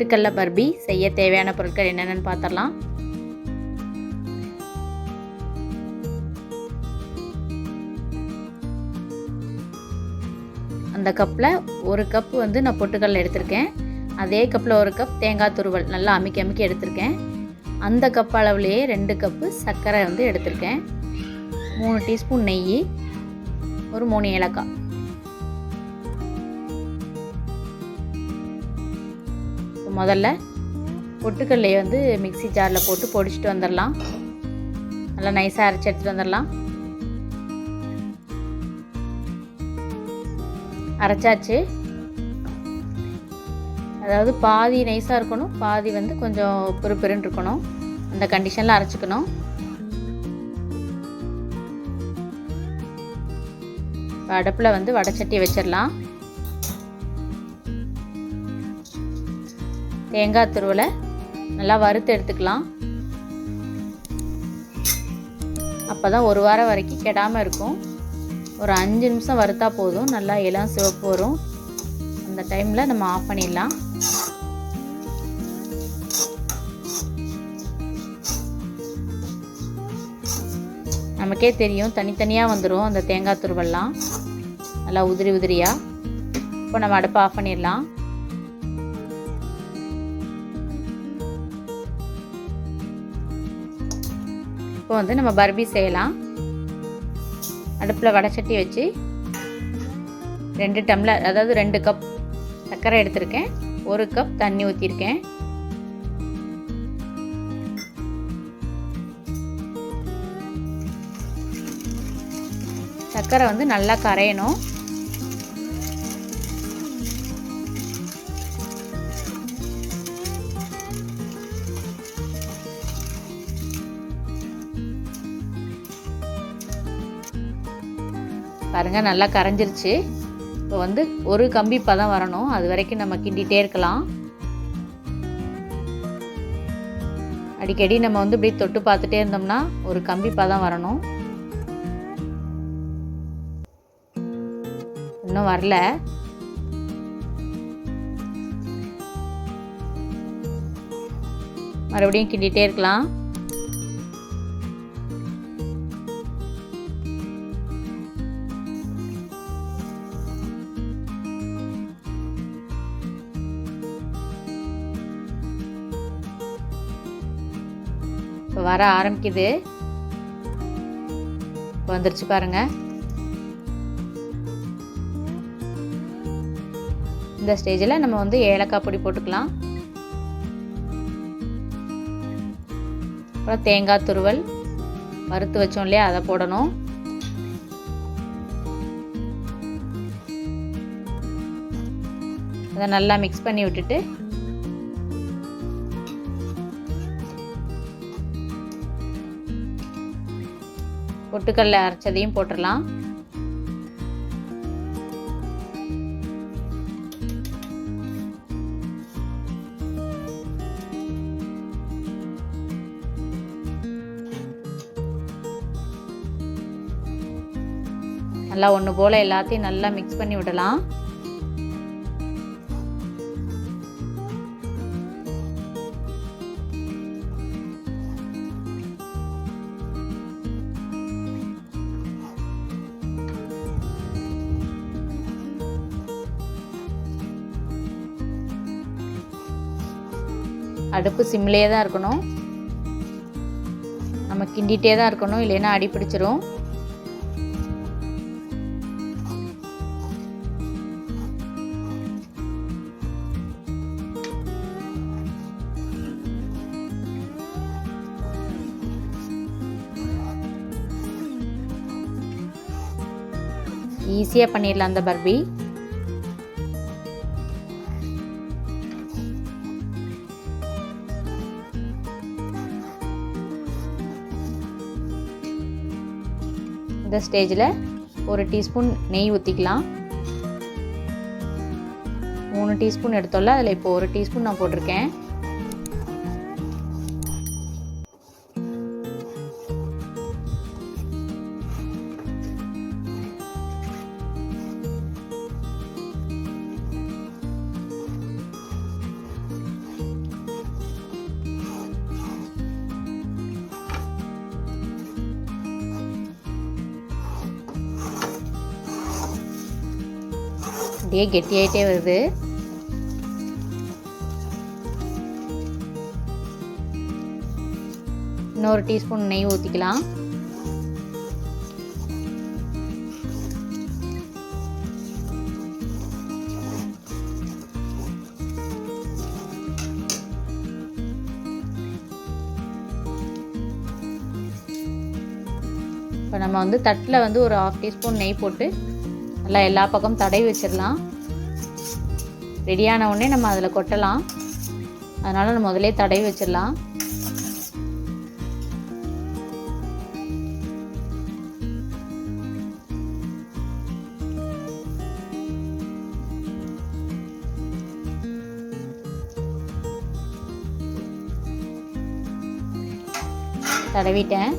பொட்டுக்கடலை பர்பி செய்ய தேவையான பொருட்கள் என்னென்னு பார்த்துடலாம். அந்த கப்பில் ஒரு கப் வந்து நான் பொட்டுக்கடலை எடுத்திருக்கேன். அதே கப்பில் ஒரு கப் தேங்காய் துருவல் நல்லா அமுக்கி எடுத்திருக்கேன். அந்த கப் அளவுலேயே 2 கப்பு சர்க்கரை வந்து எடுத்திருக்கேன். 3 டீஸ்பூன் நெய், ஒரு 3 ஏலக்காய். முதல்ல பொட்டுக்கடலையை வந்து மிக்ஸி ஜாரில் போட்டு பொடிச்சிட்டு வந்துடலாம். நல்லா நைஸாக அரைச்சி எடுத்துகிட்டு வந்துடலாம். அரைச்சாச்சு. அதாவது பாதி நைஸாக இருக்கணும், பாதி வந்து கொஞ்சம் பெருன்னு இருக்கணும். அந்த கண்டிஷனில் அரைச்சிக்கணும். அடுப்பில் வந்து வடைச்சட்டி வச்சிடலாம். தேங்காய் துருவலை நல்லா வறுத்து எடுத்துக்கலாம். அப்போ தான் ஒரு வாரம் வரைக்கும் கெடாமல் இருக்கும். ஒரு 5 நிமிஷம் வறுத்தா போதும், நல்லா இளம் சிவப்பு வரும். அந்த டைமில் நம்ம ஆஃப் பண்ணிடலாம். நமக்கே தெரியும் தனித்தனியாக வந்துடும் அந்த தேங்காய் துருவெல்லாம் நல்லா உதிரியாக. இப்போ நம்ம அடுப்பை ஆஃப் பண்ணிடலாம். இப்போ வந்து நம்ம பர்பி செய்யலாம். அடுப்பில் வடைச்சட்டி வச்சு 2 டம்ளர், அதாவது 2 கப் சர்க்கரை எடுத்திருக்கேன். 1 கப் தண்ணி ஊற்றிருக்கேன். சர்க்கரை வந்து நல்லா கரையணும். பாருங்கள், நல்லா கரைஞ்சிருச்சு. இப்போ வந்து ஒரு கம்பி பதம் வரணும். அது வரைக்கும் நம்ம கிண்டிகிட்டே இருக்கலாம். அடிக்கடி நம்ம வந்து இப்படி தொட்டு பார்த்துட்டே இருந்தோம்னா ஒரு கம்பி பதம் வரணும். இன்னும் வரல. மறுபடியும் கிண்டிகிட்டே இருக்கலாம். இப்போ வர ஆரம்பிக்குது. இப்போ வந்துருச்சு பாருங்கள். இந்த ஸ்டேஜில் நம்ம வந்து ஏலக்காய் பொடி போட்டுக்கலாம். அப்புறம் தேங்காய் துருவல் வறுத்து வச்சோம் இல்லையா, அதை போடணும். அதை நல்லா மிக்ஸ் பண்ணி விட்டுட்டு பொட்டுக்கடலை அரைச்சதையும் போட்டுடலாம். நல்லா ஒன்று போல் எல்லாத்தையும் நல்லா மிக்ஸ் பண்ணி விடலாம். அடுப்பு சிம்லேயே தான் இருக்கணும். நம்ம கிண்டிகிட்டே தான் இருக்கணும், இல்லைன்னா அடி பிடிச்சிரும். ஈஸியாக பண்ணிடலாம் அந்த பர்பி. இந்த ஸ்டேஜில் 1 டீஸ்பூன் நெய் ஊற்றிக்கலாம். 3 டீஸ்பூன் எடுத்தோம்ல, அதில் இப்போ 1 டீஸ்பூன் நான் போட்டிருக்கேன். அப்படியே கெட்டியாயிட்டே வருது. இன்னொரு டீஸ்பூன் நெய் ஊற்றிக்கலாம். இப்போ நம்ம வந்து தட்டில் வந்து ஒரு 1/2 டீஸ்பூன் நெய் போட்டு நல்லா எல்லா பக்கமும் தடவி வச்சிடலாம். ரெடியான உடனே நம்ம அதில் கொட்டலாம். அதனால் நம்ம முதலே தடவி வச்சிடலாம். தடவிட்டேன்.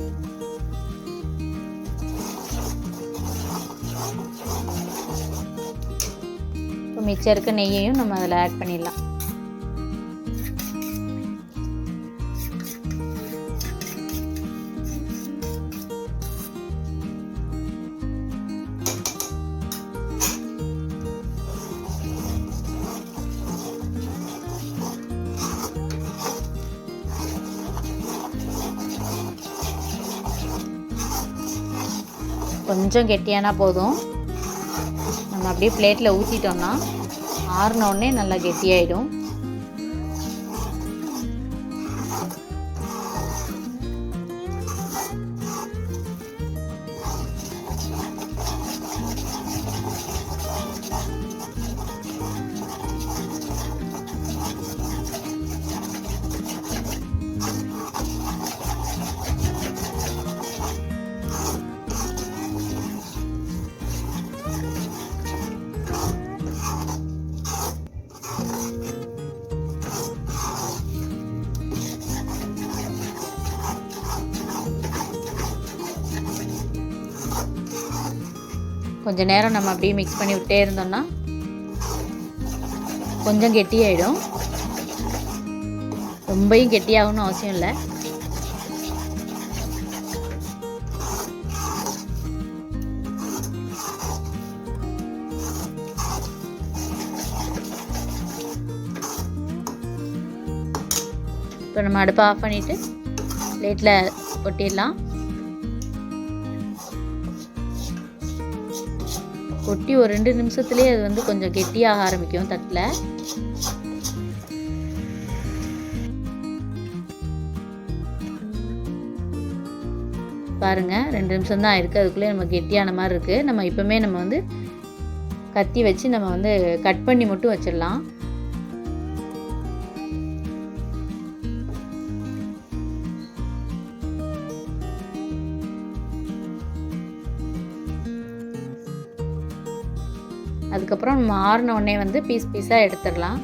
இப்போ மிச்சம் இருக்க நெய்யையும் நம்ம அதில் ஆட் பண்ணிடலாம். கொஞ்சம் கெட்டியானா போதும். நம்ம அப்படியே பிளேட்டில் ஊற்றிட்டோம்னா ஆறினோடனே நல்லா கெட்டியாயிடும். கொஞ்சம் நேரம் நம்ம அப்படியே மிக்ஸ் பண்ணி விட்டே இருந்தோம்னா கொஞ்சம் கெட்டியாயிடும். ரொம்பவும் கெட்டியாகணும்னு அவசியம் இல்லை. இப்போ நம்ம அடுப்பை ஆஃப் பண்ணிவிட்டு பிளேட்டில் கொட்டிடலாம். கொட்டி ஒரு 2 நிமிஷத்துலேயே அது வந்து கொஞ்சம் கெட்டியாக ஆரம்பிக்கும் தட்டில். பாருங்கள், 2 நிமிஷம் தான் இருக்குது. அதுக்குள்ளே நம்ம கெட்டியான மாதிரி இருக்குது. நம்ம இப்போமே நம்ம வந்து கத்தி வச்சு நம்ம வந்து கட் பண்ணி மட்டும் வச்சிடலாம். அதுக்கப்புறம் நம்ம ஆறின உடனே வந்து பீஸ் பீஸாக எடுத்துடலாம்.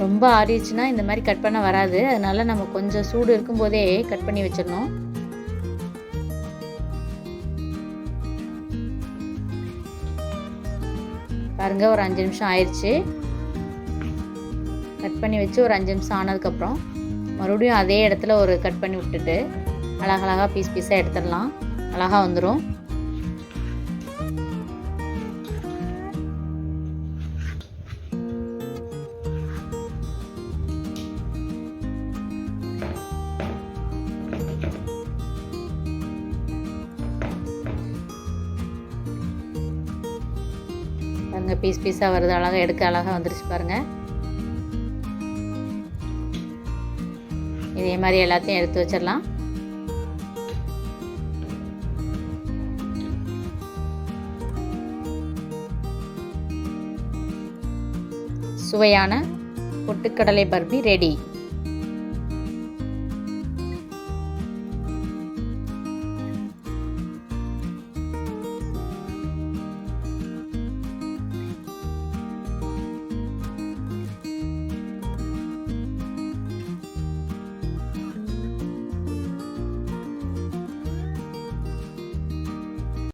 ரொம்ப ஆறிடுச்சுன்னா இந்த மாதிரி கட் பண்ண வராது. அதனால நம்ம கொஞ்சம் சூடு இருக்கும்போதே கட் பண்ணி வச்சிடணும். பாருங்க, ஒரு 5 நிமிஷம் ஆயிடுச்சு. கட் பண்ணி வச்சு ஒரு 5 நிமிஷம் ஆனதுக்கப்புறம் மறுபடியும் அதே இடத்துல ஒரு கட் பண்ணி விட்டுட்டு அழகழகாக பீஸ் பீஸாக எடுத்துடலாம். அழகாக வந்துடும். பாருங்க, பீஸ் பீஸாக வருது. அழகாக எடுக்க அழகாக வந்துருச்சு பாருங்கள். இதே மாதிரி எல்லாத்தையும் எடுத்து வச்சிடலாம். சுவையான பொட்டுக்கடலை பர்பி ரெடி.